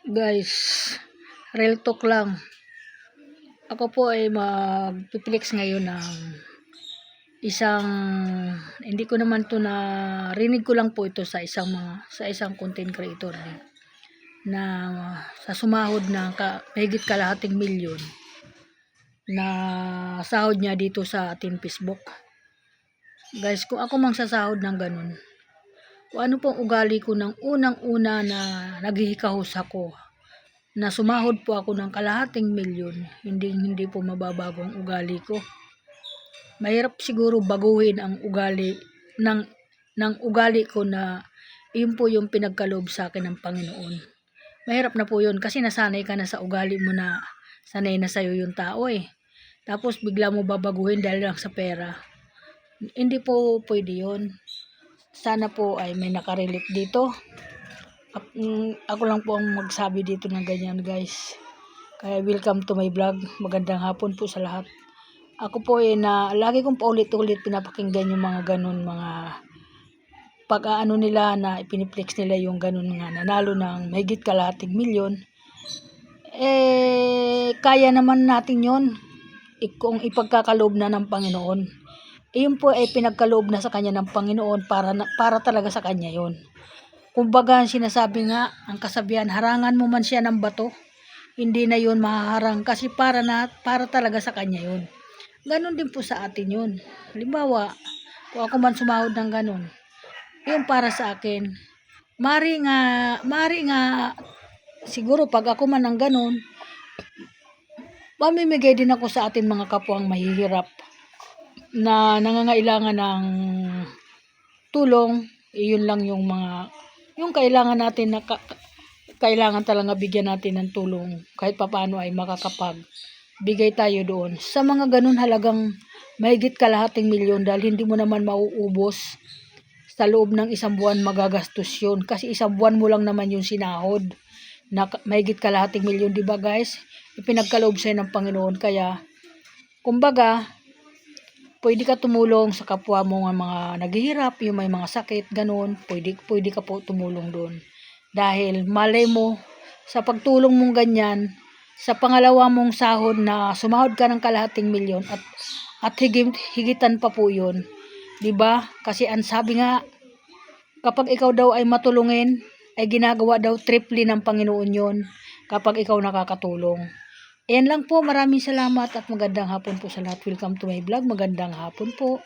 Guys, real talk lang. Ako po ay mag-flex ngayon ng isang, hindi ko naman to na rinig ko lang po ito sa isang content creator din, na sa sumahod ng mahigit kalahating milyon na sahod niya dito sa ating Facebook. Guys, kung ako mang sasahod ng ganun, kung ano pong ugali ko ng unang-una na naghihikahos ako, na sumahod po ako ng kalahating milyon, hindi po mababago ang ugali ko. Mahirap siguro baguhin ang ugali ng ugali ko, na yun po yung pinagkaloob sa akin ng Panginoon. Mahirap na po yun kasi nasanay ka na sa ugali mo, na sanay na sa'yo yung tao Tapos bigla mo babaguhin dahil lang sa pera. Hindi po pwede yun. Sana po ay may nakarelate dito. Ako lang po ang magsabi dito ng ganyan, guys. Kaya welcome to my vlog. Magandang hapon po sa lahat. Ako po na lagi kong paulit-ulit pinapakinggan yung mga ganun, mga pag-aano nila na ipiniplex nila yung ganun nga nanalo ng mahigit kalahating milyon. Kaya naman natin yon kung ipagkakaloob na ng Panginoon. Yun po ay pinagkaloob na sa kanya ng Panginoon para talaga sa kanya yon. Kumbaga, sinasabi nga, ang kasabihan, harangan mo man siya ng bato, hindi na yun mahaharang kasi para talaga sa kanya yun. Ganon din po sa atin yun. Halimbawa, kung ako man sumahod ng ganon, yun para sa akin. Mari nga, siguro pag ako man ng ganon, mamimigay din ako sa atin mga kapwang mahihirap na nangangailangan ng tulong. Iyon lang yung kailangan natin, na kailangan talaga bigyan natin ng tulong kahit papaano ay makakapagbigay tayo doon sa mga ganun halagang mahigit kalahating milyon, dahil hindi mo naman mauubos sa loob ng isang buwan. Magagastos yun kasi isang buwan mo lang naman yung sinahod na mahigit kalahating milyon, di ba guys? Ipinagkaloob sa'yo ng Panginoon. Kaya kumbaga, pwede ka tumulong sa kapwa mo nga mga naghihirap, yung may mga sakit, ganun. Pwede ka po tumulong doon. Dahil malay mo, sa pagtulong mong ganyan, sa pangalawa mong sahod na sumahod ka ng kalahating milyon at higitan pa po yun. Diba? Kasi ang sabi nga, kapag ikaw daw ay matulungin, ay ginagawa daw triple ng Panginoon yun kapag ikaw nakakatulong. Ayan lang po, maraming salamat at magandang hapon po sa lahat. Welcome to my vlog. Magandang hapon po.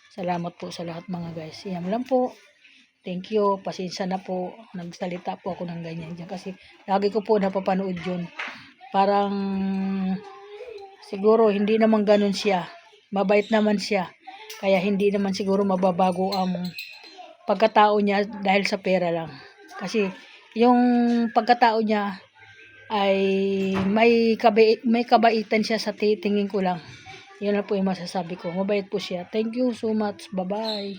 Salamat po sa lahat mga guys. Ayan lang po. Thank you. Pasensya na po. Nagsalita po ako ng ganyan dyan kasi lagi ko po napapanood yun. Parang siguro hindi naman ganun siya. Mabait naman siya. Kaya hindi naman siguro mababago ang pagkatao niya dahil sa pera lang. Kasi yung pagkatao niya ay may kabaitan siya sa tingin ko lang. Yun lang po yung masasabi ko. Mabait po siya. Thank you so much. Bye-bye.